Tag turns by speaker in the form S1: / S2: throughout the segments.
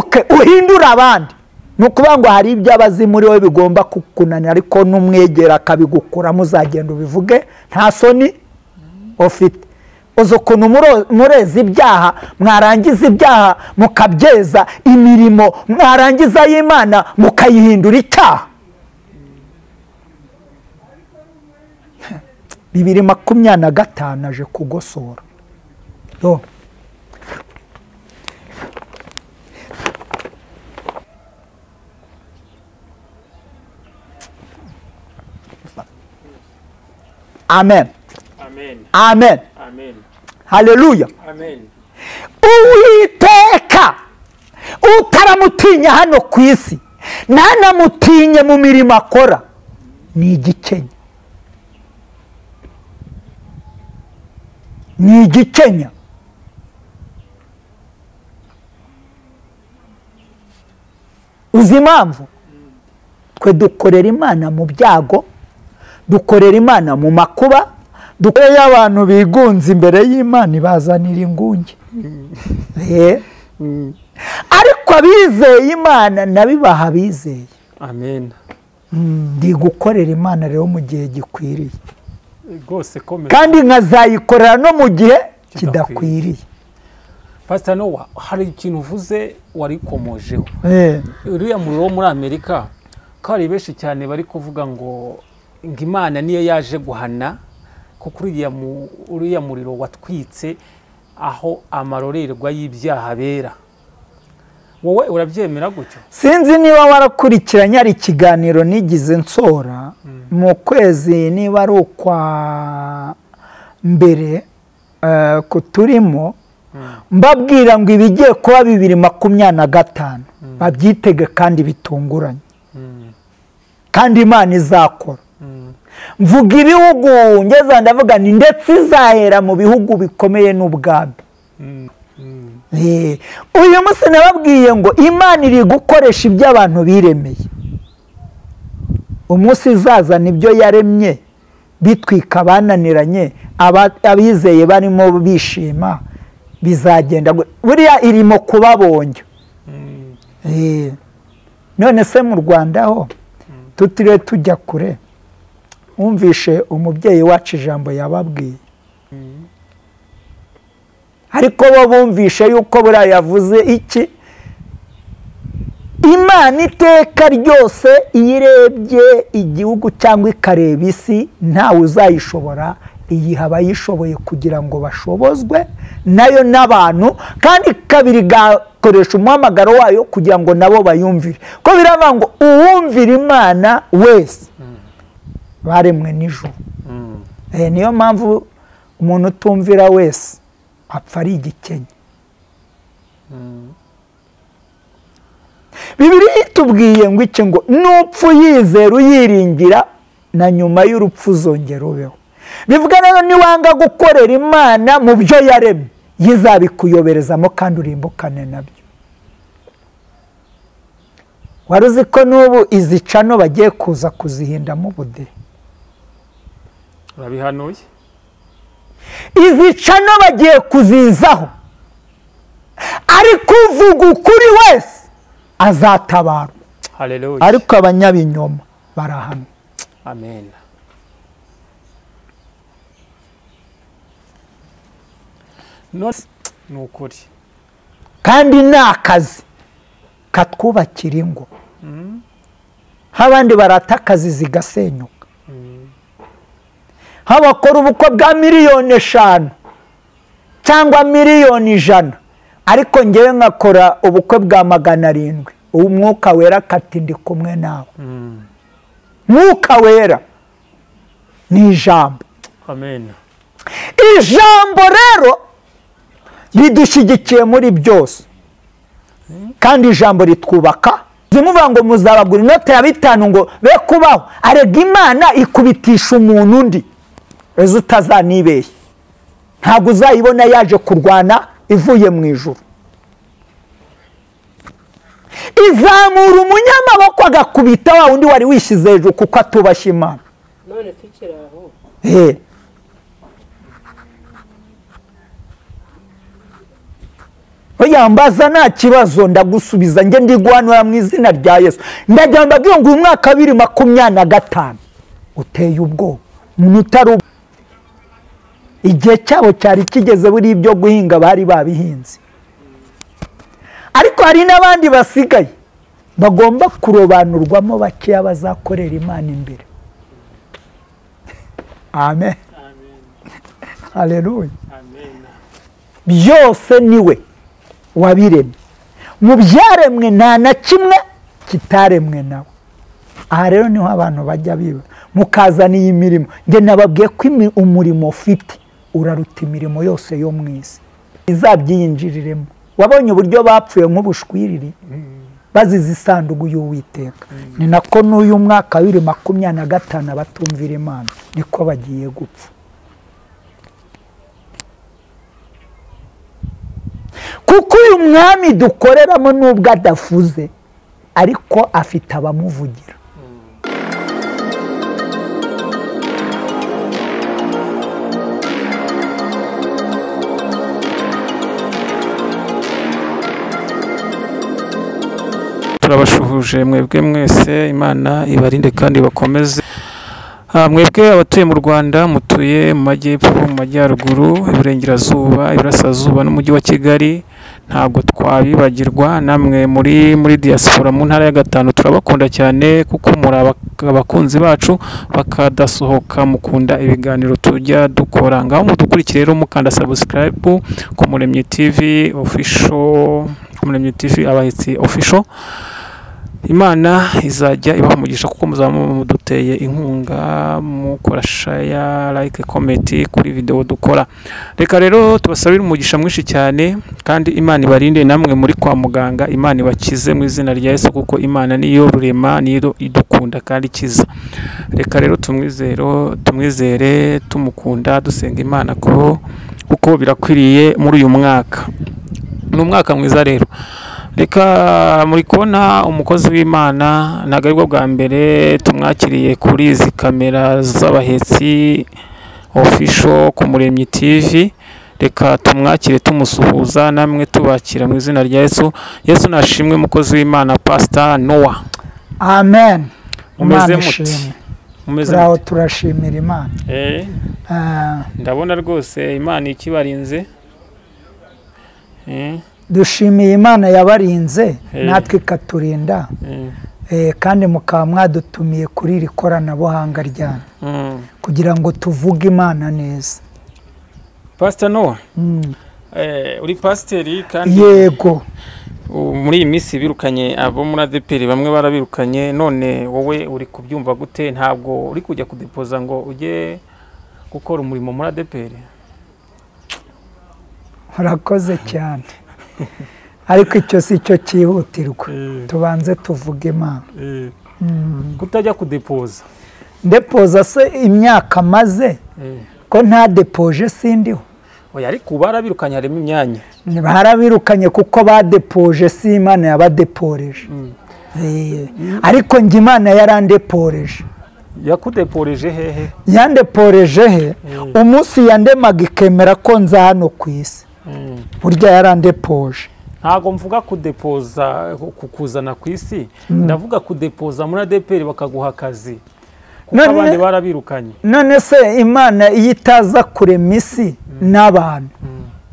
S1: uhinduke uhindura abandi. Nukuvuga ngo hari ibyo abazi muri wowe bigomba kukunanira, ariko numwegera akabigukura muzagenda ubivuge nta soni ufite. Uzo ukuntu mureza ibyaha, mwarangiza ibyaha mukabyeza imirimo, mwarangiza y'Imana mukayihindura icyaha. 2025 aje kugosora. Amen.
S2: Amen.
S1: Amen.
S2: Amen.
S1: Haleluya.
S2: Amen.
S1: Uwiteka utaramutinya hano ku isi, ntanamutinye mu mirimo akora, ni igikenya. Ni igikenya. Uzi impamvu? Twe dukorera Imana mu byago, dukorera Imana mu makuba, dukorera abantu bigunze imbere y'Imana ibazanira ingunge. Ariko abizeye Imana nabibaha bizeye.
S2: Amen.
S1: Ndi gukorera Imana rero mu gihe gikwiriye.
S2: Rwose komeza.
S1: Kandi nkazayikorera no mu gihe kidakwiriye.
S2: Pastor Noah, hari ikintu uvuze wari komojeho. Uriya muriro muri Amerika kari beshi cyane bari kuvuga ngo Imana niyo yaje guhana ko uriya muriro watwitse aho amarorerwa y'ibyaha bera. Wowe urabyemera gutyo?
S1: Sinzi niba warakurikiranye ari ikiganiro nigize nsora mu kwezi niba ari ukwa mbere kuturimo, mbabwira ngo ibigiye kuba 2025 babyitege kandi bitunguranye. Kandi Imana izakora. Mvuga ibihugu ngeza ndavuga ni ndetse izahera mu bihugu bikomeye n'ubwami. Uyu munsi nababwiye ngo Imana iri gukoresha ibyo abantu biremeye. Umunsi izaza nibyo yaremye bitwika bananiranye, abizeye barimo bishima, bizagenda buriya irimo kubabonja. None se mu Rwanda ho tutire tujya kure, umvishe umubyeyi wacu ijambo yababwiye. Ariko bo bumvishe yuko buriya yavuze iki? Imana iteka ryose iyirebye igihugu cyangwa ikareba isi ntawe uzayishobora, iyi abayishoboye kugira ngo bashobozwe nayo n'abantu, kandi kabiri gakoresha umuhamagaro wayo kugira ngo nabo bayumvire. Ko biravuga ngo uwumvira Imana wese baremwe n'ijuru. Niyo mpamvu umuntu utumvira wese apfa ari igikenya. Bibiliya itubwiye ngo iki? Ngo nupfu yizera uyiringira na nyuma y'urupfu uzongera ubeho. Bivuga rero niwanga gukorera Imana mu byo yaremye, yizabikuyoberezamo kandi urimbukane nabyo. Wari uzi ko n'ubu izi cano bagiye kuza kuzihindamo ubudehe?
S2: Urabihanuye?
S1: Izi cano bagiye kuzizaho, ariko uvuga ukuri wese azatabarwa.
S2: Haleluya.
S1: Ariko abanyabinyoma barahamwe.
S2: Amen. Nukuri.
S1: Kandi nakazi katwubakira ingo. Habandi barata akazi zigasenyuka. Habakora ubukwe bwa miliyoni 5 cyangwa miliyoni 100, ariko ngewe nkakora ubukwe bwa 700. Umwuka wera kati ndi kumwe nawe. Mwuka wera ni ijambo.
S2: Amen.
S1: Ijambo rero ridushyigikiye muri byose, kandi ijambo ritwubaka. Zimuvuga ngo muzabagura inota ya 5 ngo be kubaho, arega Imana ikubitisha umuntu undi. Ezo utazanibeshye, ntabwo uzayibona yaje kurwana ivuye mu ijuru. Izamura umunyamaboko agakubita wa undi wari wishyize hejuru kuko atubashye Imana.
S3: None tukira aho.
S1: oya mbaza nta kibazo ndagusubiza nge ndigwanura mu izina rya Yesu ndagira mbabwiye ngo uyu mwaka 2025 uteye ubwoba munutari igihe cyabo cyari kigeze buri ibyo guhinga bari babihinze ariko hari n'abandi basigaye bagomba kurobanurwamo bakeya bazakorera Imana imbere. Amen. Haleluya. Byose niwe wabiremye, mu byaremwe nta na kimwe kitaremwe nawe. Aha rero niho abantu bajya biba mukazana iyi mirimo. Nge nababwiye ko umurimo ufite uraruta imirimo yose yo mu isi izabyinjiriremo. Wabonye uburyo bapfuye nk'ubushwiriri bazize isanduku y'Uwiteka. Ni nako n'uyu mwaka 2025 batumvira Imana niko bagiye gupfa. Kuko uyu mwami dukoreramo nubwo adafuze ariko afite abamuvugira.
S2: Turabashuhuje mwebwe mwese, Imana ibarinde kandi bakomeze. Mwebwe abatuye mu Rwanda, mutuye mu majyepfo, mu majyaruguru, iburengerazuba, iburasirazuba n'umujyi wa Kigali, ntabwo twabibagirwa. Namwe muri diaspora mu ntara ya Gatanu turabakunda cyane kuko muri abakunzi bacu bakadasohoka, mukunda ibiganiro tujya dukora. Ngaho mudukurikire rero mukanda subscribe ku Muremyi TV official, ku Muremyi TV Abahitsi official. Imana izajya ibaha umugisha kuko muzaba muduteye inkunga, mukora share, like, comment kuri video dukora. Reka rero tubasabire umugisha mwinshi cyane kandi Imana ibarinde. Namwe muri kwa muganga, Imana ibakize mu izina rya Yesu kuko Imana niyo rurema, niyo idukunda kandi ikiza. Reka rero tumwizere, tumukunda, dusenga Imana kuko birakwiriye muri uyu mwaka. Ni umwaka mwiza rero. Reka muri kubona umukozi w'Imana ntabwo aribwo bwa mbere tumwakiriye kuri izi kamera z'Abahitsi official ku Muremyi TV. Reka tumwakire tumusuhuza, namwe tubakira mu izina rya Yesu. Yesu nashimwe mukozi w'Imana Pastor Noah.
S1: Amen.
S2: Mumeze muti? Mumeze
S1: muti? Turashimira Imana.
S2: Ndabona rwose Imana ikibarinze.
S1: Dushimiye Imana yabarinze natwe ikaturinda, kandi mukaba mwadutumiye kuri iri koranabuhanga ryanyu kugira ngo tuvuge Imana neza.
S2: Pastor Noah, uri pasiteri kandi
S1: yego
S2: muri iyi minsi birukanye abo muri ADPR, bamwe barabirukanye, none wowe uri kubyumva gute? Ntabwo uri kujya kudepoza ngo ujye gukora umurimo muri ADPR?
S1: Urakoze cyane. Ariko icyo si cyo cyihutirwa, tubanze tuvuge Imana.
S2: Kutajya kudepoza?
S1: Depoza se imyaka maze ko nta depoje sindiho.
S2: Oya, ariko barabirukanye harimo imyanya.
S1: Barabirukanye kuko badepoje, si Imana yabadeporeje. Ariko njye Imana yarandeporeje.
S2: Yakudeporeje hehe?
S1: Yandeporeje he? Umunsi yandemaga ikemera ko nza hano ku isi, burya yarandepoje.
S2: Ntago mvuga kudepoza kukuzana ku isi, ndavuga kudepoza muri ADPR bakaguha akazi kuko abandi barabirukanye.
S1: None se Imana iyo itaza kurema isi n'abantu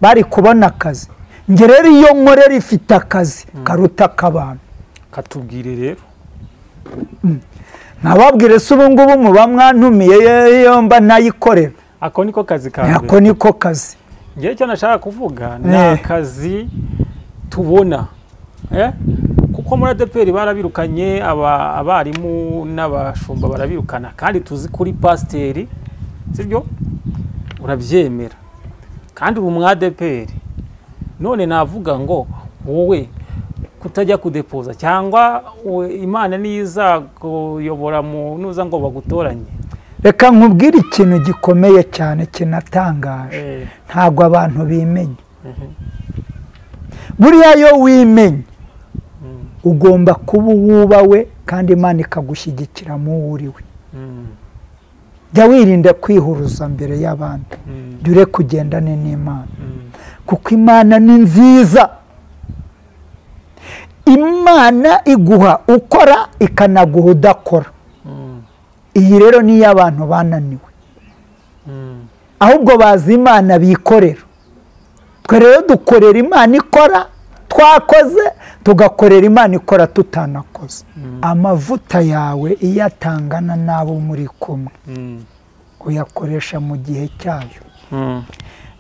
S1: bari kubona akazi? Nge rero iyo nkorera ifite akazi karuta k'abantu.
S2: Katubwire rero.
S1: Nababwire se ubu ngubu muba mwantumiye iyo mba nayikorera.
S2: Ako niko kazi kawe?
S1: Ako niko kazi.
S2: Ngewe icyo nashaka kuvuga ni akazi tubona, kuko muri ADPR barabirukanye, abarimu n'abashumba barabirukana, kandi tuzi kuri pasiteri, sibyo? Urabyemera kandi uri mu ADPR. None navuga ngo wowe kutajya kudepoza cyangwa Imana niza kuyobora mu nuza ngo bagutoranye?
S1: Reka nkubwire ikintu gikomeye cyane kinatangaje. Ntabwo abantu bimenye. Buriya yo wimenye ugomba kuba uwubawe kandi Imana ikagushyigikira mu uriwe. Jya wirinda kwihuruza mbere y'abandi, jya kugendane n'Imana kuko Imana ni nziza imana iguha ukora ikanaguha udakora. Iyi rero niyo abantu bananiwe, ahubwo bazi imana bikorera. Twe rero dukorera imana ikora twakoze, tugakorera imana ikora tutanakoze. Amavuta yawe iyo atangana n'abo muri kumwe uyakoresha mu gihe cyayo.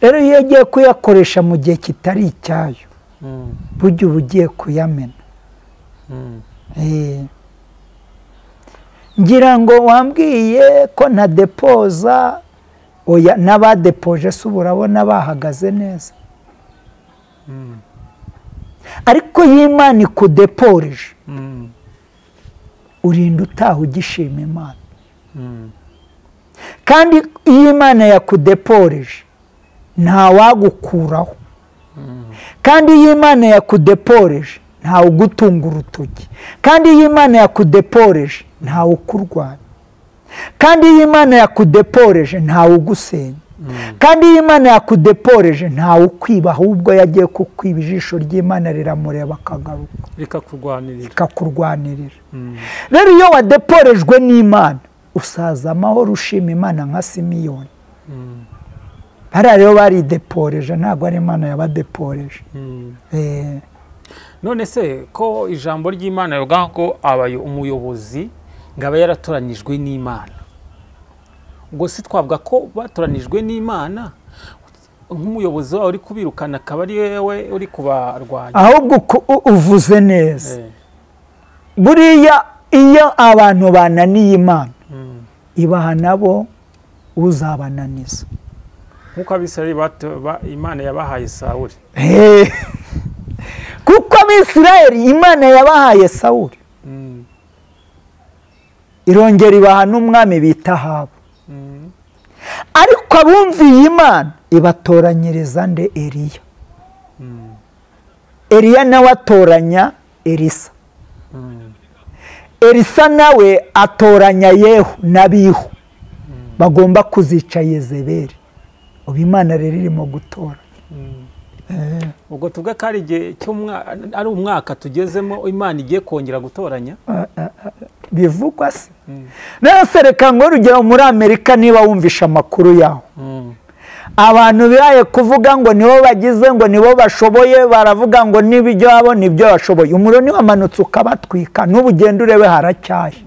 S1: Rero iyo ugiye kuyakoresha mu gihe kitari icyayo, burya uba ugiye kuyamena. Ngira ngo wambwiye ko na depoza, oya n'abadepoje se ubu urabona bahagaze neza. Ariko y'Imana ikudeporeje urinda utaha ugishima Imana. Kandi iyo Imana yakudeporeje nta wagukuraho. Kandi iyo Imana yakudeporeje nta ugutunga urutoki. Kandi iyo Imana yakudeporeje nta ukurwanya. Kandi iyo Imana yakudeporeje nta ugusenya. Kandi iyo Imana yakudeporeje nta ukwiba, ahubwo yagiye kukwiba ijisho ry'Imana riramureba akagaruka rikakurwanirira. Rero iyo wadeporejwe n'Imana usaza amahoro ushima Imana nka Simiyoni. Hariya rero barideporeje, ntabwo ari Imana yabadeporeje.
S2: None se ko ijambo ry'Imana rivuga ngo umuyobozi ngo aba yaratoranijwe n'Imana, ubwo si twavuga ko batoranijwe n'Imana nk'umuyobozi wawe uri kubirukana akaba ari wewe uri kubarwanya?
S1: Ahubwo uvuze neza. Buriya iyo abantu bananiye Imana ibaha nabo uzabananiza.
S2: Nk'uko Abisirayeli Imana yabahaye Sawuli.
S1: Kuko Abisirayeli Imana yabahaye Sawuli, irongera ibaha n'umwami bita Ahabu. Ariko abumviye Imana ibatoranyiriza nde? Eliya. Eliya nawe atoranya Elisa. Elisa nawe atoranya Yehu n'Abihu bagomba kuzica Yezebeli. Ubu Imana rero irimo gutora.
S2: Ubwo tuvuga ko ari igihe ari umwaka tugezemo Imana igiye kongera gutoranya?
S1: Bivugwa se. Nase reka ngo urugero muri Amerika niba wumvisha amakuru yaho, abantu biraye kuvuga ngo nibo bagize, ngo nibo bashoboye, baravuga ngo n'ibyo abo nibyo bashoboye. Umuriro ni wamanutse ukabatwika, n'ubugenda urebe haracyaye.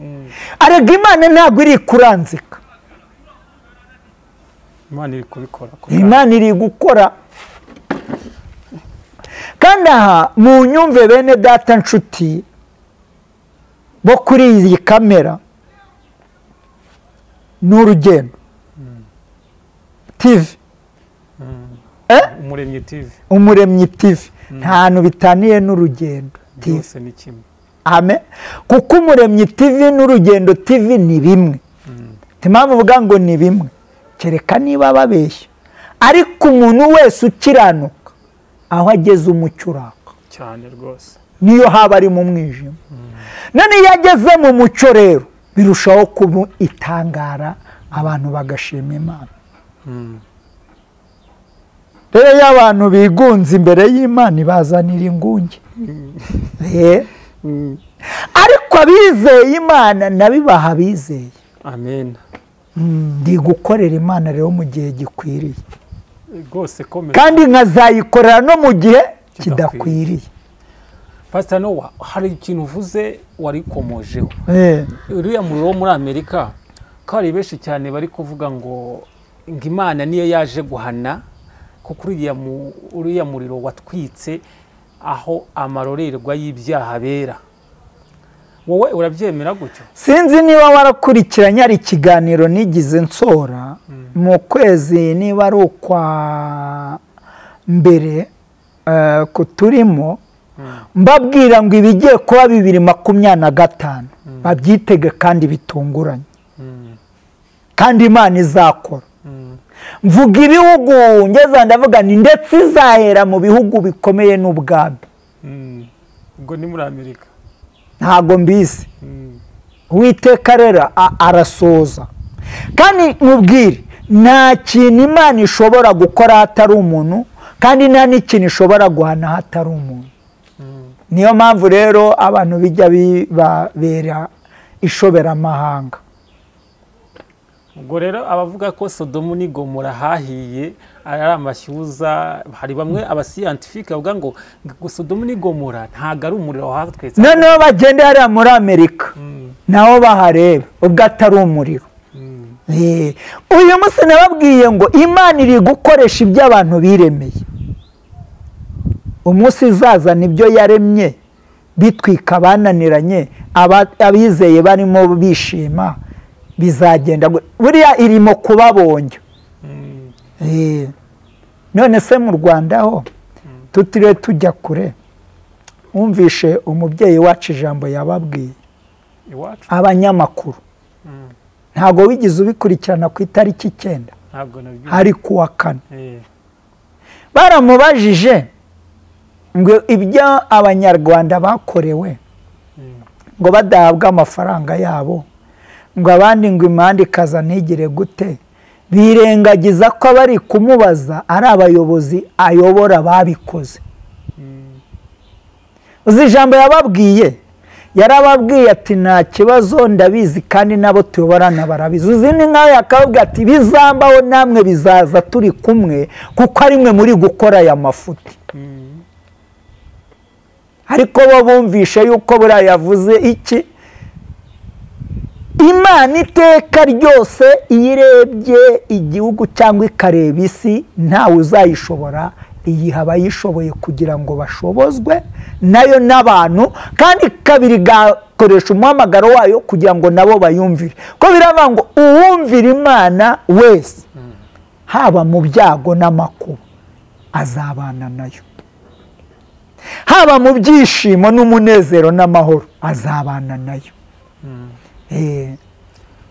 S1: Arega Imana ntabwo iri kuranzika.
S2: Imana iri kubikora.
S1: Imana iri gukora. Kandi aha mu nyumve bene data nshuti bo kuri iyi kamera n'urugendo TV, Umuremyi TV nta hantu bitaniye n'urugendo TV. Amen. Kuko Umuremyi TV n'urugendo TV ni bimwe. Impamvu uvuga ngo ni bimwe, kereka niba babeshya. Ariko umuntu wese ukiranuka aho ageze umucyo uraka
S2: cyane rwose,
S1: niyo haba ari mu mwijima. None iyo ageze mu mucyo rero birushaho kuba itangara, abantu bagashima Imana. Rero iyo abantu bigunze imbere y'Imana ibazanira ingunge. Ariko abizeye Imana nabibaha bizeye.
S2: Amen.
S1: Ndi gukorera Imana rero mu gihe gikwiriye
S2: rwose,
S1: kandi nkazayikorera no mu gihe kidakwiriye.
S2: Pastor Noah, hari ikintu uvuze warikomojeho. Uriya muriro wo muri Amerika ko ari benshi cyane bari kuvuga ngo Imana niyo yaje guhana, kuko uriya muriro watwitse aho amarorerwa y'ibyaha bera. Wowe urabyemera gutyo?
S1: Sinzi niba warakurikiranye ari ikiganiro nigize nsora mu kwezi niba ari ukwa mbere kuturimo, mbabwira ngo ibigiye kuba 2025 babyitege kandi bitunguranye, kandi Imana izakora. Mvuga ibihugu ngeza ndavuga ni ndetse izahera mu bihugu bikomeye n'ubwami.
S2: Ubwo ni muri Amerika
S1: ntago mbizi. Uwiteka rero arasoza, kandi mubwire nta kintu Imana ishobora gukora hatari umuntu, kandi nta n'ikintu ishobora guhana hatari umuntu. niyo mpamvu rero abantu bijya bibabera ishoberamahanga.
S2: ubwo rero abavuga ko Sodomu ni Gomora hahiye ari amashyuza, hari bamwe abasiyantifike bavuga ngo Sodomu ni Gomora ntabwo ari umuriro wahatwetse,
S1: noneho bagende hariya muri Amerika naho bahareba ubwo atari umuriro. Uyu munsi nababwiye ngo Imana iri gukoresha ibyo abantu biremeye. Umunsi izaza nibyo yaremye bitwika bananiranye, abizeye barimo bishima, bizagenda buriya irimo kubabonja. None se mu Rwanda ho tutire tujya kure, umvishe umubyeyi wacu ijambo yababwiye abanyamakuru, ntabwo wigize ubikurikirana ku itariki 9 hari kuwa 4, baramubajije ngo ibyo abanyarwanda bakorewe ngo badahabwa amafaranga yabo, ngo abandi ngo imanda ikaza ntigire gute, birengagiza ko bari kumubaza ari abayobozi ayobora babikoze. uzi ijambo yababwiye, yarababwiye ati nta kibazo ndabizi kandi nabo tuyoborana barabizi. uzi ni nkaho yakababwiye ati bizambaho namwe bizaza turi kumwe kuko ari mwe muri gukora aya mafuti. ariko bo bumvishe yuko buriya yavuze iki, Imana iteka ryose iyo irebye igihugu cyangwa ikareba isi ntawe uzayishobora, iyiha abayishoboye kugira ngo bashobozwe nayo n'abantu, kandi kabiri gakoresha umuhamagaro wayo kugira ngo nabo bayumvire. ko biravuga ngo uwumvira Imana wese haba mu byago n'amakuba azabana nayo, haba mu byishimo n'umunezero n'amahoro azabana nayo.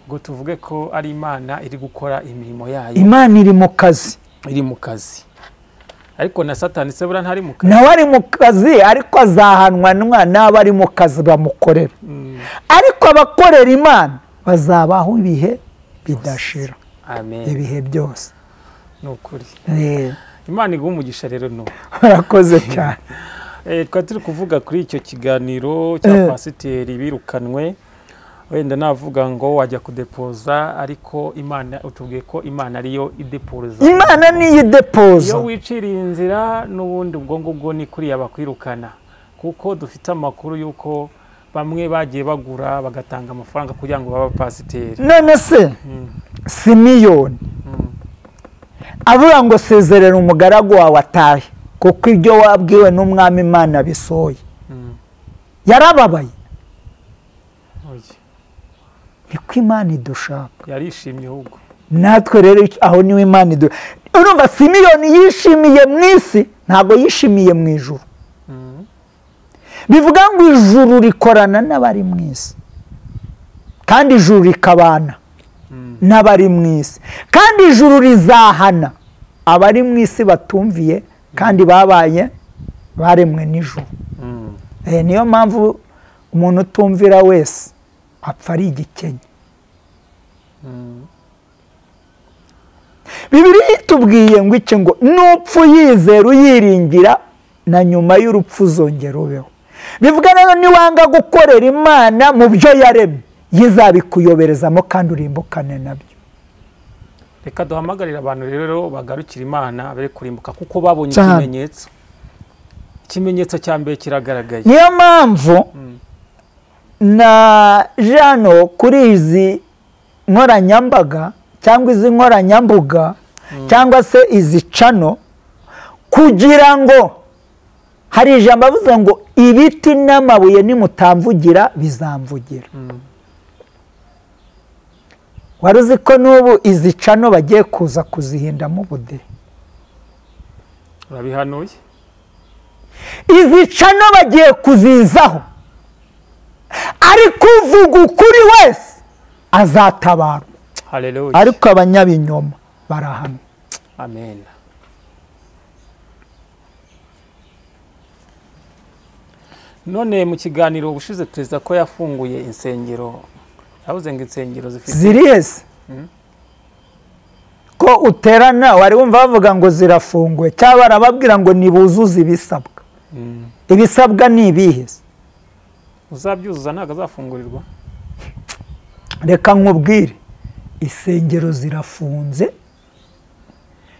S2: ngo tuvuge ko ari Imana iri gukora imirimo yayo.
S1: Imana iri mu kazi,
S2: ariko na Satani se bura ntari mu kazi,
S1: nawe ari mu kazi, ariko azahanwa n'abari mu kazi bamukorera. ariko abakorera Imana bazabaho ibihe bidashira.
S2: Amen.
S1: ibihe byose.
S2: Nukuri. Imana iguha umugisha rero no.
S1: Barakoze cyane.
S2: Twari turi kuvuga kuri icyo kiganiro cya pasiteri birukanwe, wenda navuga ngo wajya kudepoza, ariko Imana utubwiye ko Imana ariyo idepoza.
S1: Imana niyo idepoza.
S2: Iyo wiciriye inzira n'ubundi ubwo ngubwo ni kuri yabakwirukana, kuko dufite amakuru yuko bamwe bagiye bagura bagatanga amafaranga kugira ngo baba pasiteri.
S1: None se Simiyoni avuga ngo sezerera umugaragu wawe atahe kuko ibyo wabwiwe n'umwami Imana bisoye, yarababaye. niko Imana idushaka,
S2: yarishimye ahubwo
S1: natwe rero aho niwe Imana urumva Simiyoni yishimiye mu isi, ntabwo yishimiye mu ijuru. bivuga ngo ijuru rikorana n'abari mu isi, kandi ijuru rikabana n'abari mu isi, kandi ijuru rizahana abari mu isi batumviye kandi babaye baremwe n'ijuru. niyo mpamvu umuntu utumvira wese apfa ari igikenya. Bibiliya itubwiye ngo iki, ngo nupfu yizera uyiringira na nyuma y'urupfu uzongera ubeho. bivuga rero niwanga gukorera Imana mu byo yaremye yizabikuyoberezamo kandi urimbukane nabyo.
S2: Reka duhamagarira abantu rero bagarukira Imana bari kurimbuka kuko babonye ikimenyetso. Ikimenyetso cya mbere kiragaragaye.
S1: Niyo mpamvu na jano kuri izi nkoranyambaga cyangwa izi nkoranyambuga cyangwa se izi cano, kugira ngo hari ijambo avuze ngo ibiti n'amabuye nimutamvugira bizamvugira. wari uzi ko n'ubu izi cano bagiye kuza kuzihindamo ubudehe?
S2: Urabihanuye?
S1: izi cano bagiye kuzizaho, ariko uvuga ukuri wese azatabarwa.
S2: Haleluya.
S1: ariko abanyabinyoma barahamwe.
S2: Amen. None mu kiganiro ubushize Perezida ko yafunguye insengero, yavuze ngo insengero zifite
S1: ziriyese ko uterana wari wumva bavuga ngo zirafunguye, cyangwa barababwira ngo nibuzuze ibisabwa. ibisabwa ni ibihe?
S2: uzabyuzuza ntabwo azafungurirwa.
S1: Reka nkubwire, insengero zirafunze,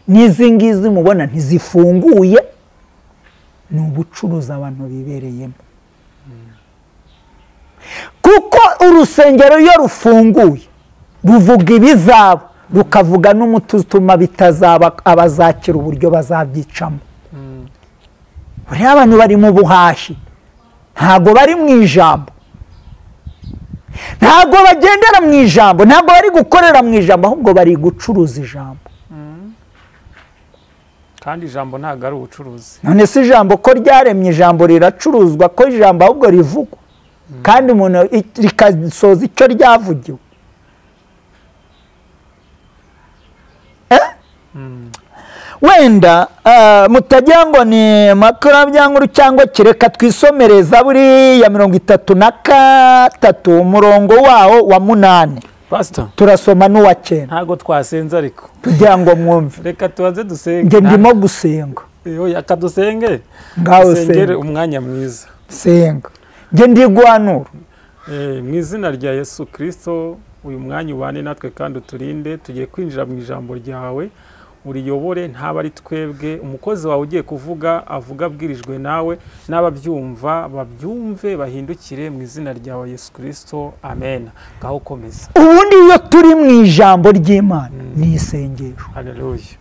S1: n'izi ngizi mubona ntizifunguye, ni ubucuruzi abantu bibereyemo. Kuko urusengero iyo rufunguye ruvuga ibizaba, rukavuga n'umuti utuma bitazaba, abazakira uburyo bazabyicamo. buriya abantu bari mu buhashi, ntabwo bari mu ijambo, ntabwo bagendera mu ijambo, ntabwo bari gukorera mu ijambo, ahubwo bari gucuruza ijambo.
S2: kandi ijambo ntabwo ari ubucuruzi.
S1: none se ijambo ko ryaremye, ijambo riracuruzwa, ko ijambo ahubwo rivugwa kandi umuntu rikasoza icyo ryavugiwe. wenda mutagira ngo ni makurabyankuru cyangwa kireka twisomereza buriya 33 umurongo wawo wa 8.
S2: Pastor,
S1: turasoma n'uwa 9.
S2: ntago twasenze ariko
S1: kugira ngo mwumve.
S2: reka tubanze dusenge.
S1: Nge ndimo gusenga.
S2: Oya kadusenge.
S1: Ngaho
S2: sengere umwanya mwiza.
S1: Senga. Nge ndi guhanura.
S2: Mu izina rya Yesu Kristo, uyu mwanya ubane natwe kandi uturinde, tugiye kwinjira mu ijambo ryawe, uriyobore ntaba ari twebwe. Umukozi wawe ugiye kuvuga avuga abwirijwe nawe, n'ababyumva babyumve bahindukire mu izina ryawe Yesu Kristo, amen. Gaho komeza.
S1: Ubundi iyo turi mu ijambo ry'Imana ni isengesho.
S2: Haleluya.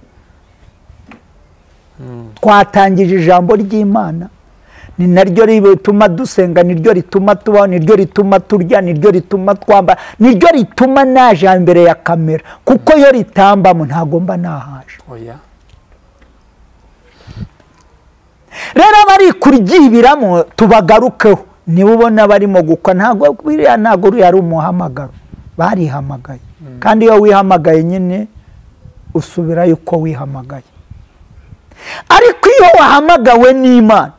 S1: Twatangije ijambo ry'Imana, ni naryo rituma dusenga, niryo rituma tubaho, niryo rituma turya, niryo rituma twambara, niryo rituma naje imbere ya kamera, kuko yo ritambamo ntago mba nahaje.
S2: Oya.
S1: Rero bari kuryibiramo tubagarukeho, niba ubona barimo gukwa, ntago biriya ntago yari umuhamagaro, barihamagaye. Kandi iyo wihamagaye nyine usubirayo uko wihamagaye. Ariko iyo wahamagawe n'Imana,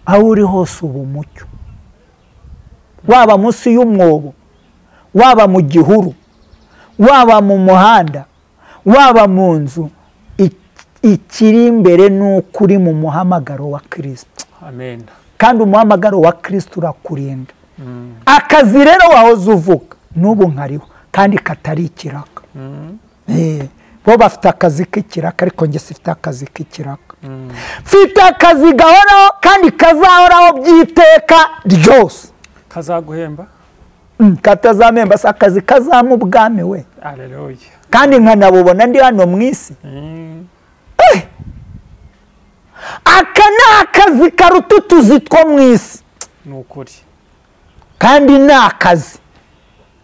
S1: aho uri hose uba umucyo, waba munsi y'umwobo, waba mu gihuru, waba mu muhanda, waba mu nzu, ikiri imbere n'uko uri mu muhamagaro wa Kristo.
S2: Amen.
S1: Kandi umuhamagaro wa Kristo urakurinda. Akazi rero wahoze uvuga n'ubu nkariho kandi katari ikiraka. Bo bafite akazi k'ikiraka, ariko njye sifite akazi k'ikiraka. Mfite akazi gahoraho kandi kazahoraho by'iteka ryose.
S2: Kazaguhemba?
S1: Katazamemba, si akazi kazamu ubwami we.
S2: Haleluya.
S1: Kandi nkanabubona ndi hano mu isi. Aka ni akazi karuta utuzi two mu isi.
S2: Ni ukuri.
S1: Kandi ni akazi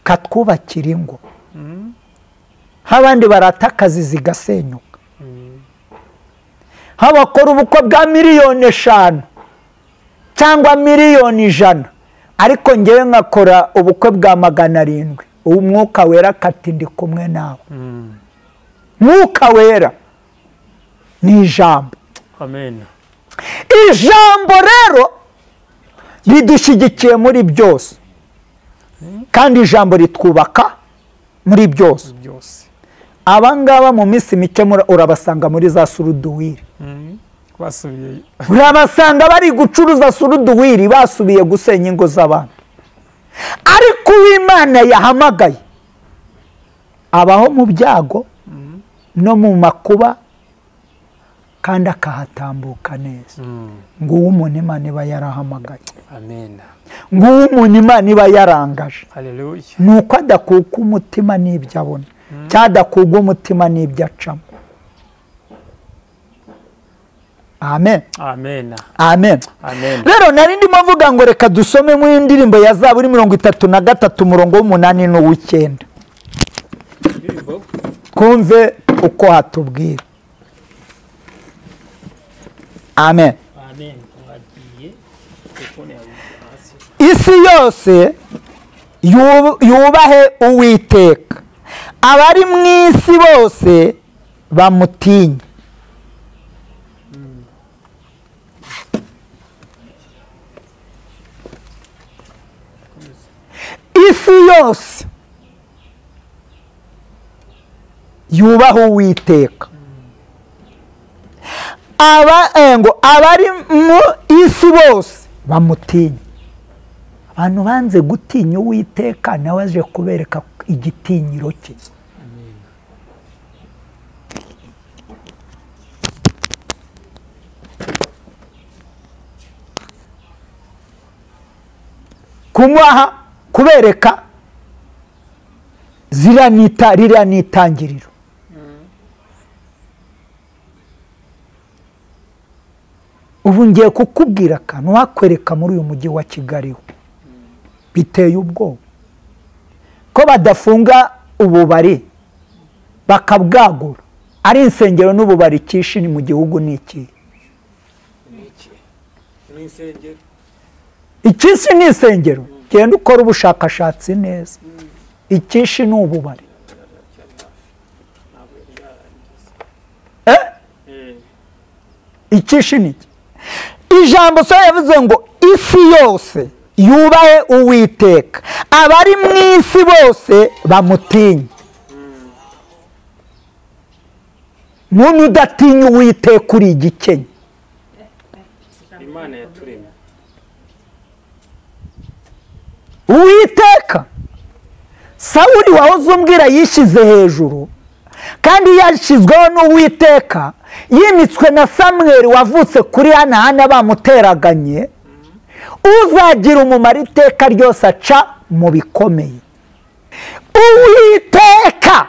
S1: katwubakira ingo. Habandi barata akazi zigasenyuka. Habakora ubukwe bwa 5,000,000 cyangwa 1,100,000, ariko ngewe nkakora ubukwe bwa 700. Umwuka wera kati ndi kumwe nawe. Mwuka wera ni ijambo.
S2: Amen.
S1: Ijambo rero ridushyigikiye muri byose, kandi ijambo ritwubaka muri byose. Abangaba mu minsi mike urabasanga muri za suruduwiri.
S2: Basubiye.
S1: Urabasanga bari gucuruza suruduwiri, basubiye gusenya ingo z'abantu. Ariko uw'Imana yahamagaye abaho mu byago no mu makuba, kandi akahatambuka neza. Nguwo umuntu Imana iba yarahamagaye.
S2: Amen.
S1: Nguwo umuntu Imana iba yarangaje.
S2: Haleluya.
S1: Nuko adakuka umutima n'ibyo abona, cyadakuga umutima n'ibyo acamo. Amen.
S2: Amen.
S1: Amen.
S2: Amen.
S1: Rero nari ndimo mvuga ngo reka dusome mu indirimbo ya Zaburi 33 umurongo w'8 n'uw'9. Kumve uko hatubwira. Amen.
S2: Amen.
S1: Isi yose yubahe Uwiteka, abari mu isi bose bamutinye. Isi yose yubahe Uwiteka, abari mu isi bose bamutinya. Abantu banze gutinya Uwiteka nawe aje kubereka igitinyiro cye. Kumuha kubereka ririya ni itangiriro. Ubu ngiye kukubwira akantu wakwereka muri uyu mujyi wa Kigali biteye ubwoba ko badafunga ububari bakabwagura. Ari insengero n'ububari kishi ni mu gihugu ni iki? Ikishi ni insengero. Genda ukora ubushakashatsi neza. Ikishi ni ububari. Ikishi ni iki? Ijambo so yavuze ngo isi yose yubahe Uwiteka, abari mu isi bose bamutinye. Muntu udatinya Uwiteka uri igikenya.
S2: Imana yaturemye.
S1: Uwiteka Sawuli wahoze umbwira yishize hejuru, kandi yashizweho n'Uwiteka, yimitswe na Samweli wavutse kuri Hana bamuteraganye. Uzagira umumaro iteka ryose aca mu bikomeye. Uwiteka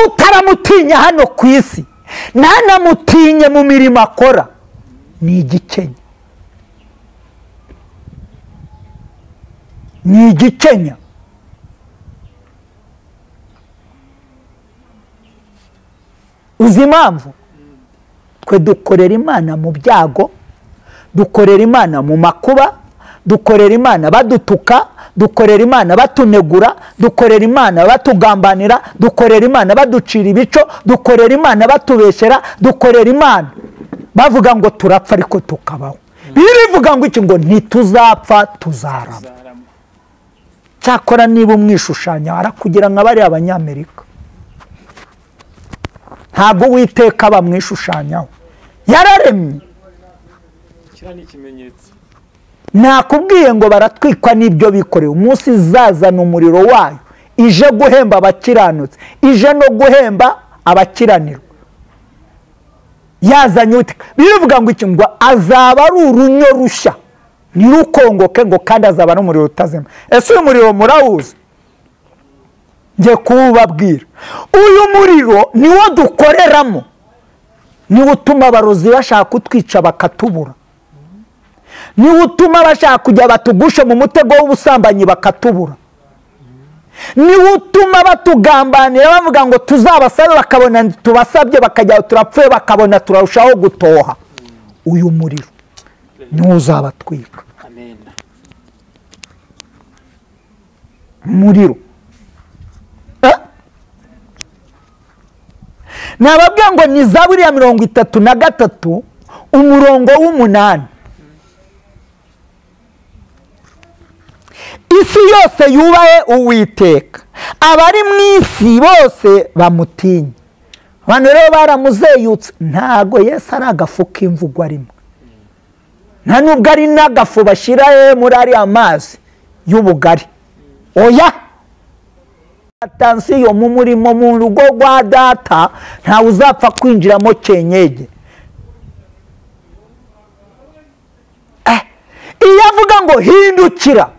S1: utaramutinya hano ku isi ntanamutinye mu mirimo akora ni igikenya. Ni igikenya. Uzi impamvu? Twe dukorera Imana mu byago, dukorera Imana mu makuba, dukorera Imana badutuka, dukorera Imana batunegura, dukorera Imana batugambanira, dukorera Imana baducira ibico, dukorera Imana batubeshyera, dukorera Imana bavuga ngo turapfa ariko tukabaho. Bivuga ngo iki? Ngo ntituzapfa tuzarama. Cyakora niba umwishushanya arakugira nka bari Abanyamerika. Ntabwo Uwiteka bamwishushanyaho, yararemye.
S2: Kira ni ikimenyetso.
S1: Nakubwiye ngo baratwikwa n'ibyo bikoreye. Umunsi izazana umuriro wayo ije guhemba abakiranutse, ije no guhemba abakiranirwa. Yazanye Uwiteka. Bivuga ngo iki? Ngo azaba ari urunyo rushya ntirukongoke, ngo kandi azaba n'umuriro utazima. Ese uyu muriro murawuzi? Ngiye kuwubabwira. Uyu muriro niwo dukoreramo, niwo utuma abarozi bashaka kutwica bakatubura, niwo utuma bashaka kujya batugushe mu mutego w'ubusambanyi bakatubura, niwo utuma batugambanira bavuga ngo tuzabasabe bakabona tubasabye bakajya turapfuye bakabona turarushaho gutoha. Uyu muriro niwo uzabatwika.
S2: Amen.
S1: Muriro. Nababwiye ngo ni Zaburi ya 33 umurongo w'8. Isi yose yubahe Uwiteka, abari mu isi bose bamutinye. Abantu rero baramuzeyutse. Ntago Yesu ari agafu k'imvugo arimo, nta nubwo ari n'agafu bashyira muri ari amazi y'ubugari. Oya, atansiyo mu murimo mu rugo rwa data ntawe uzapfa kwinjiramo cyenyege. Iyo avuga ngo hindukira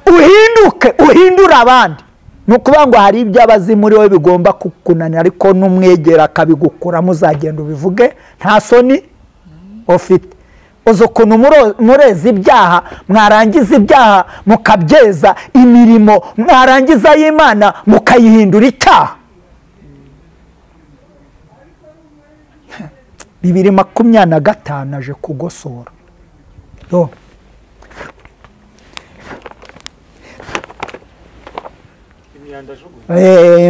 S1: uhinduke uhindura abandi, nukuvuga ngo hari ibyo abazi muri we bigomba kukunanira, ariko n'umwegera akabigukura muzagenda ubivuge nta soni ufite. Uzo kuntu mureza ibyaha, mwarangiza ibyaha mukabyeza imirimo, mwarangiza y'Imana mukayihindura icyaha. 2025 aje kugosora.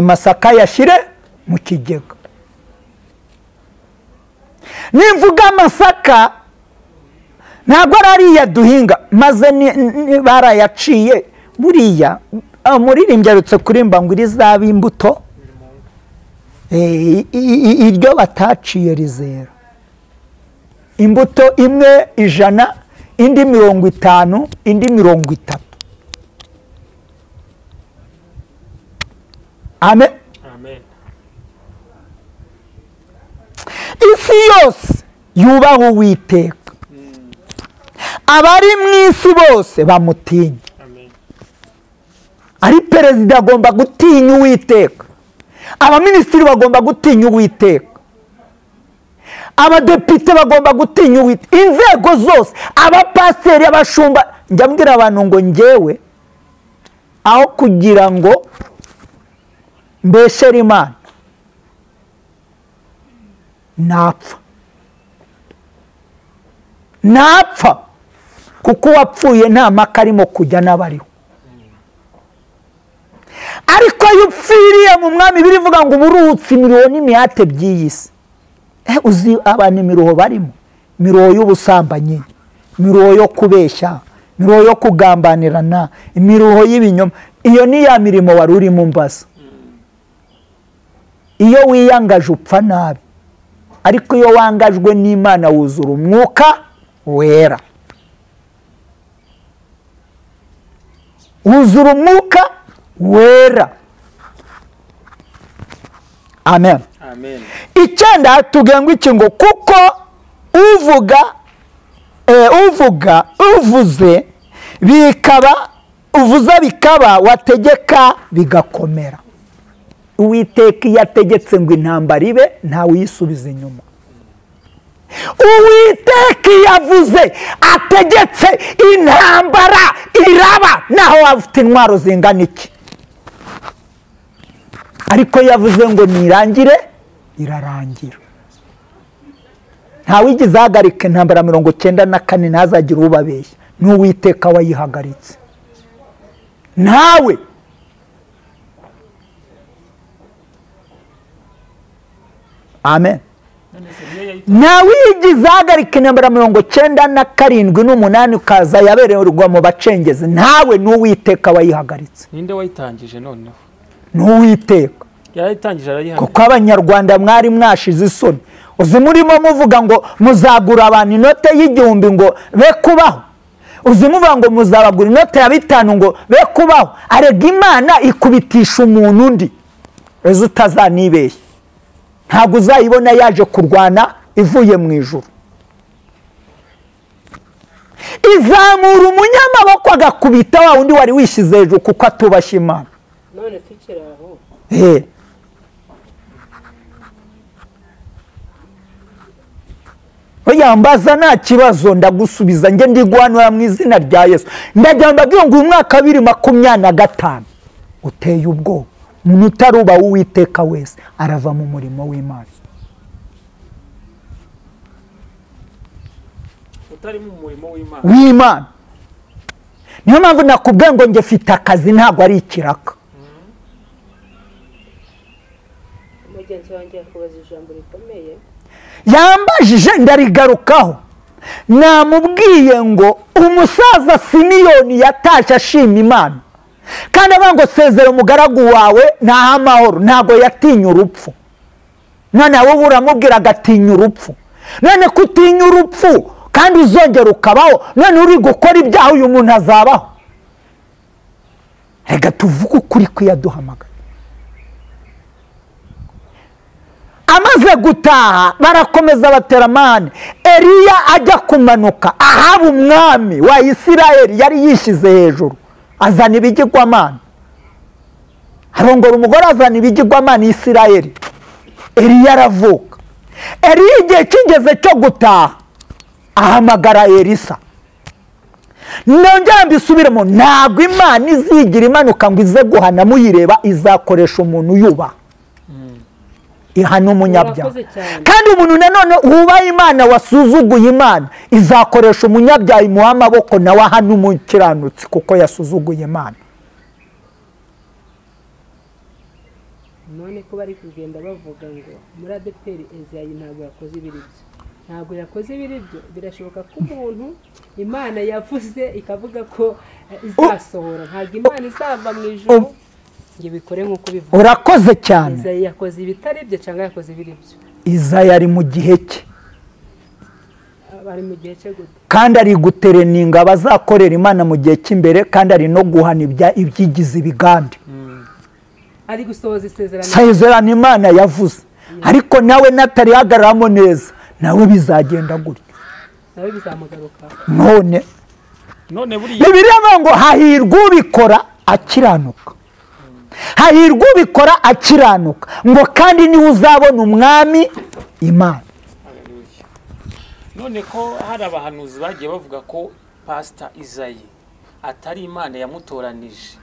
S1: Masaka yashire mu kigega. Nimvuga Masaka ntabwo ariya duhinga maze barayaciye buriya muririmbye arutse kurimba ngo irizaba imbuto iryo bataciye rizera. imbuto imwe 100, indi 50, indi 30. Amen.
S2: Amen.
S1: Isi yose yubaha Uwiteka, abari mu isi bose bamutinya.
S2: Amen.
S1: Ari perezida agomba gutinya Uwiteka, abaminisitiri bagomba gutinya Uwiteka, abadepite bagomba gutinya Uwiteka, inzego zose, abapasiteri, abashumba. Njya mbwira abantu ngo njyewe aho kugira ngo mbeshere Imana napfa kuko wapfuye nta maka arimo kujya n'abariho. Ariko iyo upfiriye mu mwami birivuga ngo uburuhutse imiruho n'imihate by'iyi si. Uzi abantu imiruho barimo, imiruho y'ubusambanyi, imiruho yo kubeshya, imiruho yo kugambanirana, imiruho y'ibinyoma. Iyo ni ya mirimo wari urimo mbaza. Iyo wiyangaje upfa nabi, ariko iyo wangajwe n'Imana wuzura umwuka wera. Wuzura umwuka wera. Amen.
S2: Amen.
S1: Icyenda tugenga iki ngo kuko uvuze bikaba, uvuza bikaba, wategeka bigakomera. Uwiteka iyo ategetse ngo intambara ibe ntawe uyisubiza inyuma. Uwiteka iyo avuze ategetse intambara iraba, naho waba ufite intwaro zingana iki. Ariko yavuze ngo nirangire irarangira. Ntawe wigeze ahagarika intambara 94 ntazagira ubabeshya. Ni Uwiteka wayihagaritse. Nawe amen. Nawe wigeze ahagarika intambara 97 n'umunani ukaza yabererwa mu bacengezi. Ntawe ni Uwiteka wayihagaritse.
S2: Ninde wayitangije noneho?
S1: Ni Uwiteka.
S2: Yarayitangije arayihagarika.
S1: Kuko abanyarwanda mwari mwashize isoni. Uzi murimo muvuga ngo muzagura abantu inote y'igihumbi ngo be kubaho. Uzi muvuga ngo muzabagura inote ya 5 ngo be kubaho. Arega Imana ikubitisha umuntu undi. Ezo utazanibeshya. Ntabwo uzayibona yaje kurwana ivuye mu ijuru. Izamura umunyamaboko agakubita wa undi wari wishize hejuru kuko atubashye Imana.
S3: None tukiri aho.
S1: Oya mbaza nta kibazo ndagusubiza, nge ndi guhanura mu izina rya Yesu. Ndagira mbabwiye ngo umwaka 2025 uteye ubwoba. Umuntu utaruba Uwiteka wese arava mu murimo w'Imana.
S2: Utari mu murimo w'Imana. Niyo mpamvu
S1: nakubwiye ngo nge mfite akazi ntabwo ari ikiraka.
S3: Mugenzi wanjye yakubaza ijambo rikomeye.
S1: Yambajije ndarigarukaho. Namubwiye ngo umusaza Simiyoni yatashe ashima Imana. Kandi abango sezera umugaragu wawe nta amahoro, ntago yatinya urupfu. None wowe uramubwira agatinya urupfu. None kutinya urupfu kandi uzongera ukabaho, none uri gukora ibyaha uyu muntu azabaho. Rega tuvuga ukuri kwiyaduhamagara. Amaze gutaha barakomeza bateramane. Eliya ajya kumanuka, Ahabu umwami wa Isirayeli yari yishize hejuru, azana ibigirwamana. Arongora umugore azana ibigirwamana Isirayeli. Eliya aravuka. Eliya igihe kigeze cyo gutaha ahamagara Elisa. Nongera mbisubiremo, ntabwo Imana izigira imanuka ngo ize guhana muyireba, izakoresha umuntu yubaha. Ihana umunyabyaha. Kandi umuntu nanone wubaha Imana wasuzuguye Imana, izakoresha umunyabyaha imuha amaboko nawe ahana umukiranutsi kuko yasuzuguye Imana.
S3: None ko bari kugenda bavuga ngo muri ADEPR Ezayi ntabwo yakoze ibiribyo. Ntabwo yakoze ibiribyo, birashoboka ko umuntu Imana yavuze ikavuga ko izasohora. Ntabwo Imana izava mu ijuru nge bikore nkuko bivuga.
S1: Urakoze cyane.
S3: Ezayi yakoze ibitari bye cyangwa yakoze ibiribyo.
S1: Izayi ari mu gihe cye.
S3: bari mu gihe cyo gute
S1: kandi ari gutereninga abazakorera Imana mu gihe cy'imbere, kandi ari no guhana ibyigize ibigande.
S3: ari gusohoza
S1: isezerano Imana yavuze, ariko nawe natarihagararamo neza nawe bizagenda gutyo,
S3: nawe bizamugaruka.
S1: none Bibiliya ngo hahirwa ubikora akiranuka, hahirwa ubikora akiranuka, ngo kandi niwe uzabona umwami Imana.
S2: none ko hari abahanuzi bagiye bavuga ko Pastor Isayi atari Imana yamutoranije,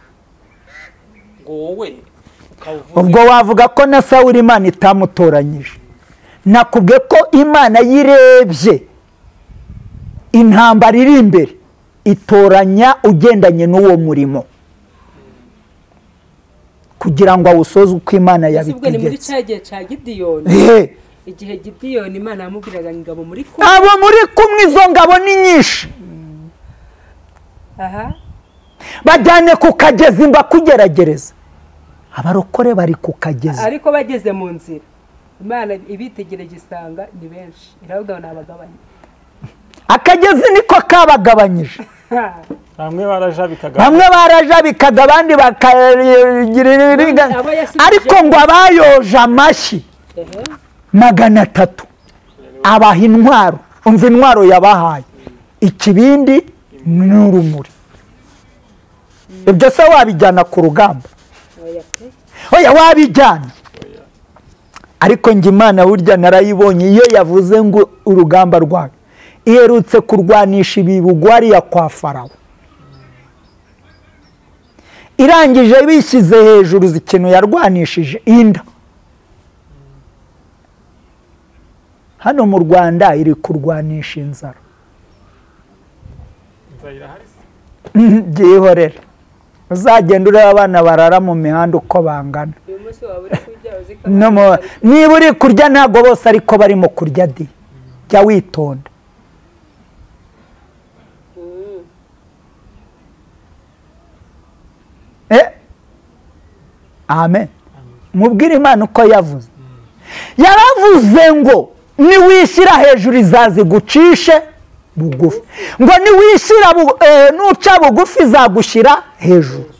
S2: ngo wowe
S1: ubwo wavuga ko na Sawuli Imana itamutoranyije. Nakubwiye ko Imana yirebye intambara iri imbere itoranya ugendanye n'uwo murimo kugira ngo awusoze uko Imana yabitegetse.
S3: Ni muri cya gihe cya Gideyoni, igihe Gideyoni Imana yamubwiraga ingabo muri kumwe,
S1: abo muri kumwe izo ngabo ni nyinshi, bajyane ku kagezi mbakugeragereza. Abarokore bari ku kagezi,
S3: ariko bageze mu nzira Imana ibitegereje isanga ni benshi, iravuga ngo nabagabanye.
S1: Akagezi niko kabagabanyije.
S2: bamwe barajabikaga
S1: abandi bakagira, ariko ngo abayoje amashyi 300 abaha intwaro. Umva intwaro yabahaye, ikibindi n'urumuri. Ibyo se wabijyana ku rugamba? Oya, wabijyana. Ariko njye Imana burya narayibonye, iyo yavuze ngo urugamba rwawe iherutse kurwanisha ibibugwari ya kwa Farawo, irangije bishyize hejuru ikintu yarwanishije inda. Hano mu Rwanda iri kurwanisha inzara. Byihorere, uzagenda ureba abana barara mu mihanda uko bangana. Niba uri kurya ntabwo bose ariko barimo kurya di, jya witonda. Amen. Mubwire Imana uko yavuze. Yaravuze ngo niwishyira hejuru izazigucishe bugufi, ngo niwishyira nuca bugufi izagushyira hejuru.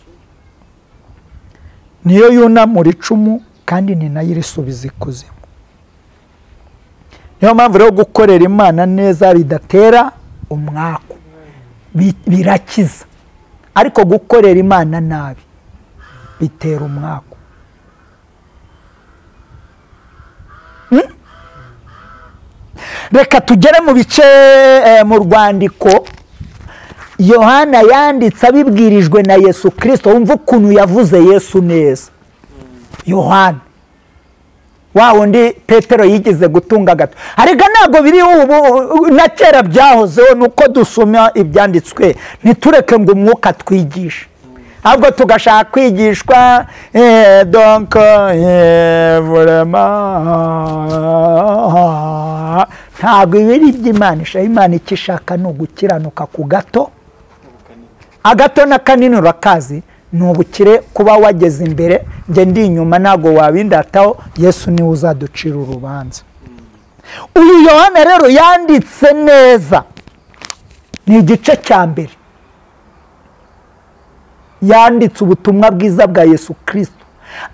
S1: Niyo yunamura icumu kandi ni nayo irisubiza ikuzimu. Niyo mpamvu rero gukorera Imana neza bidatera umwaku, birakiza. Ariko gukorera Imana nabi bitera umwaku. Reka tugere mu bice mu rwandiko Yohana yanditse abibwirijwe na Yesu Kristo. Wumva ukuntu yavuze Yesu neza. Yohana wa wundi Petero yigeze gutunga gato, ariko ntabwo biri ubu na kera byahozeho, nuko dusoma ibyanditswe ntitureke ngo umwuka twigishe, ahubwo tugashaka kwigishwa. Donc ntabwo ibiri by'Imana ishaka. Imana icyo ishaka ni ugukiranuka ku gato, agato na kanini urakazi, ni ubukire. Kuba wageze imbere njye ndi inyuma ntabwo wabindataho. Yesu niwe uzaducira urubanza. Uyu Yohana rero yanditse neza, ni igice cya mbere, yanditse ubutumwa bwiza bwa Yesu Kristo.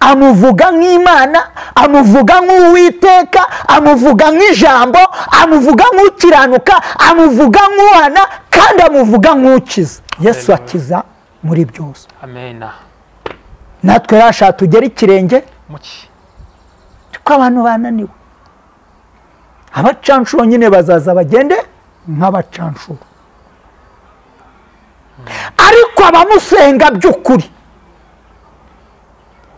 S1: Amuvuga nk'Imana, amuvuga nk'Uwiteka, amuvuga nk'ijambo, amuvuga nk'ukiranuka, amuvuga nk'uhana, kandi amuvuga nk'ukiza. Yesu akiza muri byose.
S2: Amen.
S1: Natwe rasha tugera ikirenge muki, ko abantu bananiwe. Abacanshuro nyine bazaza bagende nk'abacanshuro, ariko abamusenga by'ukuri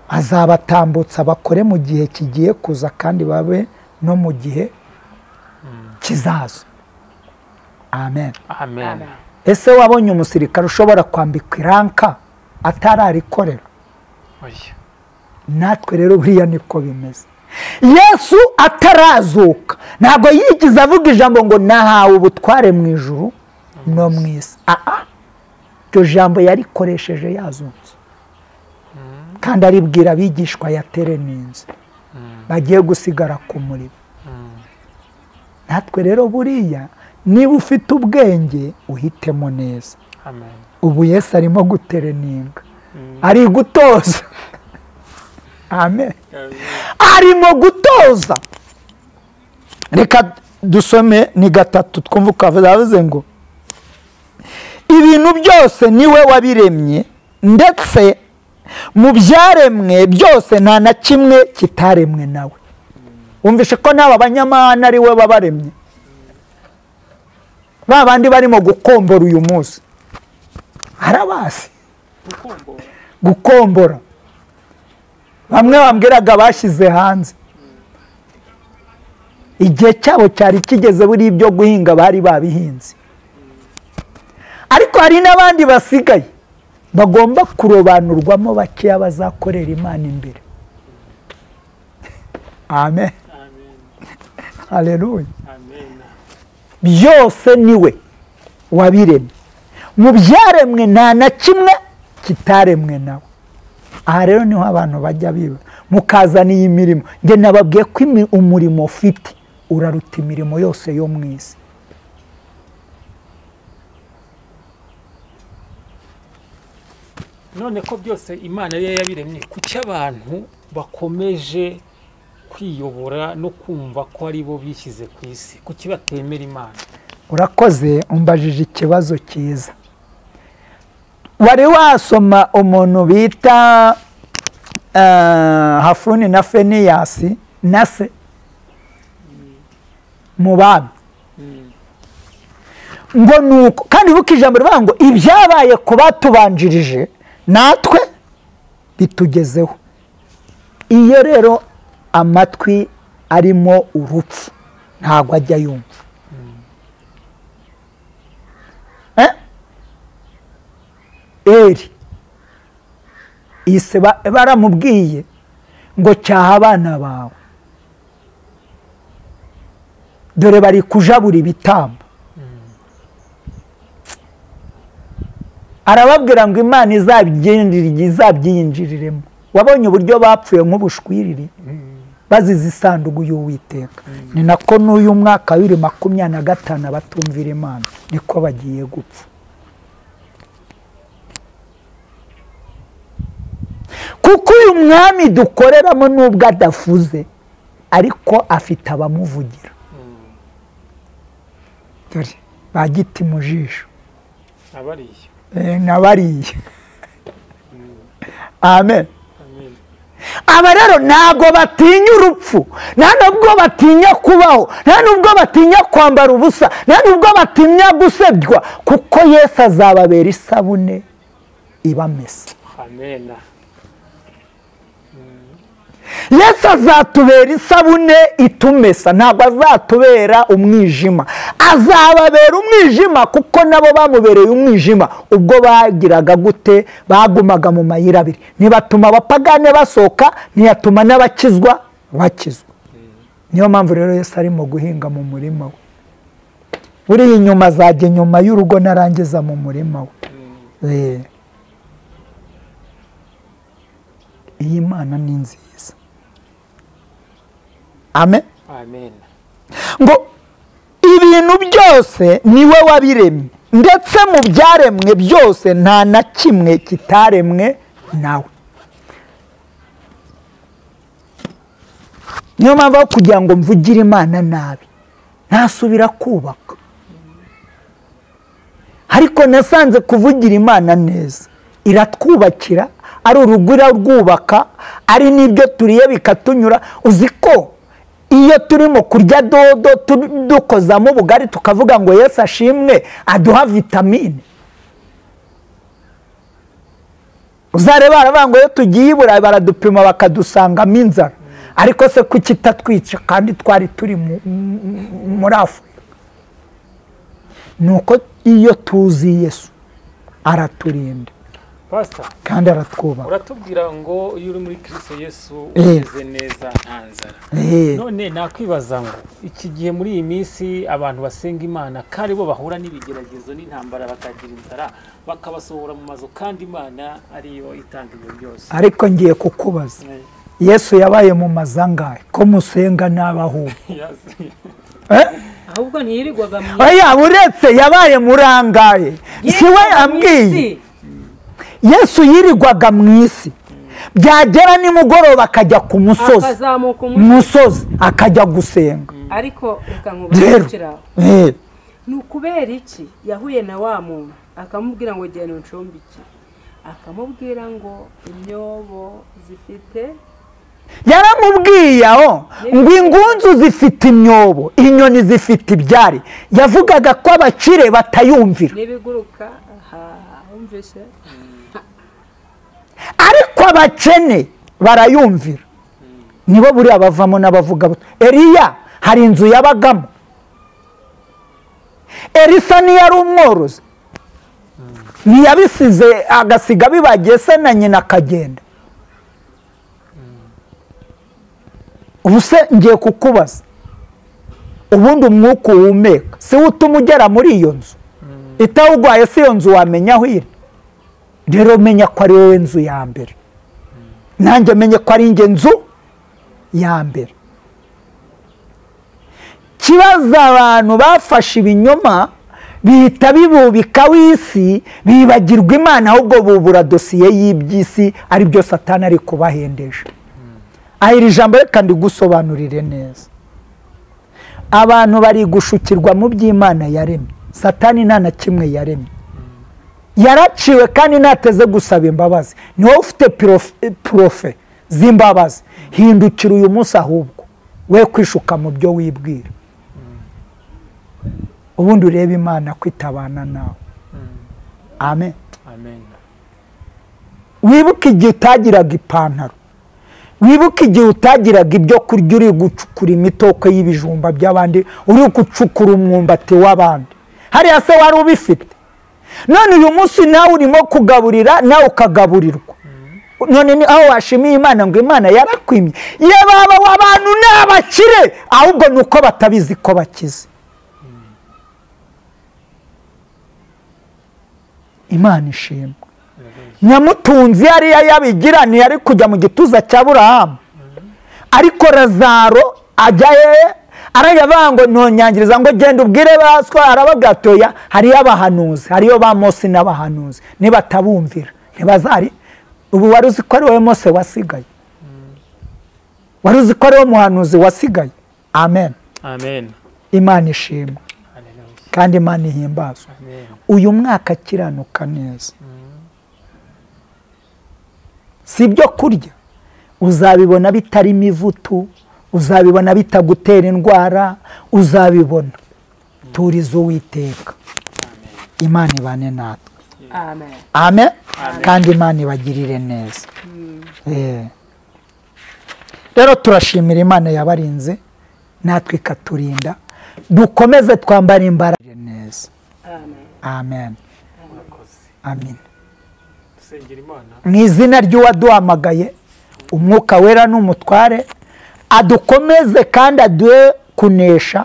S1: azabatambutsa bakore mu gihe kigiye kuza, kandi babe no mu gihe kizaza. Amen.
S2: Amen.
S1: Ese wabonye umusirikare ushobora kwambikwa iranka atararikorera?
S2: Oya.
S1: Natwe rero buriya niko bimeze. Yesu atarazuka ntabwo yigize avuga ijambo ngo nahawe ubutware mu ijuru no mu isi. Iryo jambo yarikoresheje yazutse, kandi aribwira abigishwa yatereninze bagiye gusigara ku murimo. Natwe rero buriya niba ufite ubwenge uhitemo neza. Ubu Yesu arimo gutereninga, ari gutoza. Amen. Arimo gutoza. Reka dusome ni 3 twumva ukavuze ngo ibintu byose niwe wabiremye, ndetse mu byaremwe byose nta na kimwe kitaremwe nawe. Wumvishe ko n'aba banyamahanga ari we babaremye, babandi barimo gukombora uyu munsi, arabazi gukombora. Bamwe bambwiraga bashyize hanze, igihe cyabo cyari kigeze, buri ibyo guhinga bari babihinze, ariko hari n'abandi basigaye bagomba kurobanurwamo bakeya bazakorera Imana imbere. Amen. Haleluya. Byose niwe wabiremye, mu byaremwe nta na kimwe kitaremwe nawe. Aha rero niho abantu bajya biba mukazana iyi mirimo. Nge nababwiye ko umurimo ufite uraruta imirimo yose yo mu isi.
S2: None ko byose Imana yari yabiremye, kuki abantu bakomeje kwiyobora no kumva ko ari bo bishyize ku isi? Kuki batemera Imana?
S1: Urakoze, umbajije ikibazo cyiza. Wari wasoma umuntu bita Hafuni na Feniyasi na se mu bami? Ngo nuko kandi buka ijambo rivuga ngo ibyabaye ku batubanjirije natwe bitugezeho. Iyo rero amatwi arimo urupfu ntabwo ajya yumva. Eri ise baramubwiye ngo cyaha abana bawe, dore bari kujabura ibitambo. Arababwira ngo Imana izabyinjiriremo. Wabonye uburyo bapfuye nk'ubushwiriri bazize isanduku y'Uwiteka. Ni nako n'uyu mwaka 2025 abatumvira Imana niko bagiye gupfa. Kuko uyu mwami dukoreramo nubwo adafuze, ariko afite abamuvugira. Dore bagiti mu jisho nabariye. Amen. Aba rero ntago batinya urupfu, nta nubwo batinya kubaho, nta nubwo batinya kwambara ubusa, nta nubwo batinya gusebywa, kuko Yesu azababera isabune ibamesa.
S2: Amen.
S1: Yesu azatubera isabune itumesa, ntabwo azatubera umwijima. Azababera umwijima kuko nabo bamubereye umwijima ubwo bagiraga gute, bagumaga mu mayira abiri. Nibatuma abapagane basoka, ntiyatuma n'abakizwa bakizwa. Niyo mpamvu rero Yesu arimo guhinga mu murima we. Uri inyuma azajya nyuma y'urugo narangiza mu murima we. Iyi Mana ni nziza. Amen.
S2: Amen.
S1: Ngo ibintu byose niwe wabiremye, ndetse mu byaremwe byose nta na kimwe kitaremwe nawe. Niyo mpamvu kugira ngo mvugire Imana nabi ntasubira kubaka. Ariko nasanze kuvugira Imana neza iratwubakira, ari urugwira rwubaka, ari n'ibyo turiye bikatunyura. Uzi ko iyo turimo kurya dodo dukozamo ubugari tukavuga ngo Yesu ashimwe aduha vitamine. Uzareba baravuga ngo iyo tugiye i Burayi baradupima bakadusangamo inzara, ariko se kuki itatwica kandi twari turi muri Afurika? Nuko iyo tuzi Yesu araturinda kandi aratwubaha.
S2: Uratubwira ngo iyo uri muri Kristo Yesu umeze neza nta nzara. None nakwibaza ngo iki gihe muri iyi minsi abantu basenga Imana kandi bo bahura n'ibigeragezo n'intambara bakagira inzara bakabasohora mu mazu, kandi Imana ariyo itanga ibyo byose.
S1: Ariko ngiye kukubaza, Yesu yabaye mu mazangahe ko musenga n'abahubu?
S3: ahubwo ntiyirirwaga mu
S1: oya uretse yabaye murangaye si we ambwiye Yesu yirirwaga mu isi byagera nimugoroba akajya ku musozi
S3: akazamuka
S1: umusozi akajya gusenga
S3: ariko reka nkubwira ni ukubera iki yahuye na wa muntu akamubwira ngo genda uncumbike akamubwira ngo imyobo zifite
S1: yaramubwiye aho ngo ingunzu zifite imyobo inyoni zifite ibyari yavugaga ko abakire batayumvira
S3: n'ibiguruka wumvise
S1: ariko abakene barayumvira nibo buriya bavamo n'abavuga Eliya hari inzu yabagamo Elisa niyo ari umworozi ntiyabisize agasiga bibagiye se na nyina akagenda ubu se ngiye kukubaza ubundi umwuka uhumeka si wo utuma ugera muri iyo nzu itawugwaye si iyo nzu wamenya aho iri rero menya ko ari wowe nzu ya mbere nanjye menye ko ari njye nzu ya mbere kibazo abantu bafashe ibinyoma bihita bibubika w'isi bibagirwa Imana ahubwo bubura dosiye y'iby'isi ari byo Satani ari kubahendesha aha iri jambo reka ndigusobanurire neza abantu bari gushukirwa mu by'Imana yaremye Satani nta na kimwe yaremye yaraciwe kandi nateze gusaba imbabazi niwe ufite profe z'imbabazi hindukira uyu munsi ahubwo we kwishuka mu byo wibwira ubundi urebe Imana kwitabana nawe amen wibuke igihe utagiraga ipantaro wibuke igihe utagiraga ibyo kurya uri gucukura imitoko y'ibijumba by'abandi uri gucukura umwumbati w'abandi hariya se wari ubifite none uyu munsi nawe urimo kugaburira nawe ukagaburirwa none aho washimiye Imana ngo Imana yarakwimye ye baba w'abantu n'abakire ahubwo nuko batabizi ko bakize Imana ishimwe nyamutunzi yariya yabigira ntiyari kujya mu gituza cya Aburahamu ariko Lazaro ajyaye aravuga ngo ntonyangiriza ngo genda ubwire baswa arabagatoya hariyo abahanuzi hariyo ba Mose n'abahanuzi nibatabumvira ntibazari ubu wari uzi ko ari wowe Mose wasigaye wari uzi ko ari wowe muhanuzi wasigaye amen Imana ishimwe kandi Imana ihimbazwe uyu mwaka kiranuka neza si ibyo kurya uzabibona bitarimo ivutu uzabibona bitagutera indwara uzabibona turiza Uwiteka Imana ibane natwe amen kandi Imana ibagirire neza rero turashimira Imana yabarinze natwe ikaturinda dukomeze twambara imbaraga neza amen amen mu izina ry'uwaduhamagaye umwuka wera n'umutware adukomeze kandi aduhe kunesha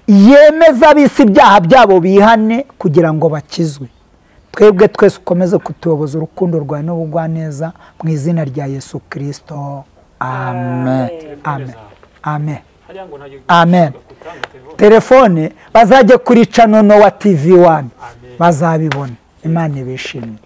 S1: yemeza ab'isi ibyaha byabo bihane kugira ngo bakizwe twebwe twese ukomeze kutuyoboza urukundo rwawe n'ubugwaneza mu izina rya Yesu Kristo amen amen amen amen telefone bazajye kuri channel wa TV1 bazabibona Imana ibishimye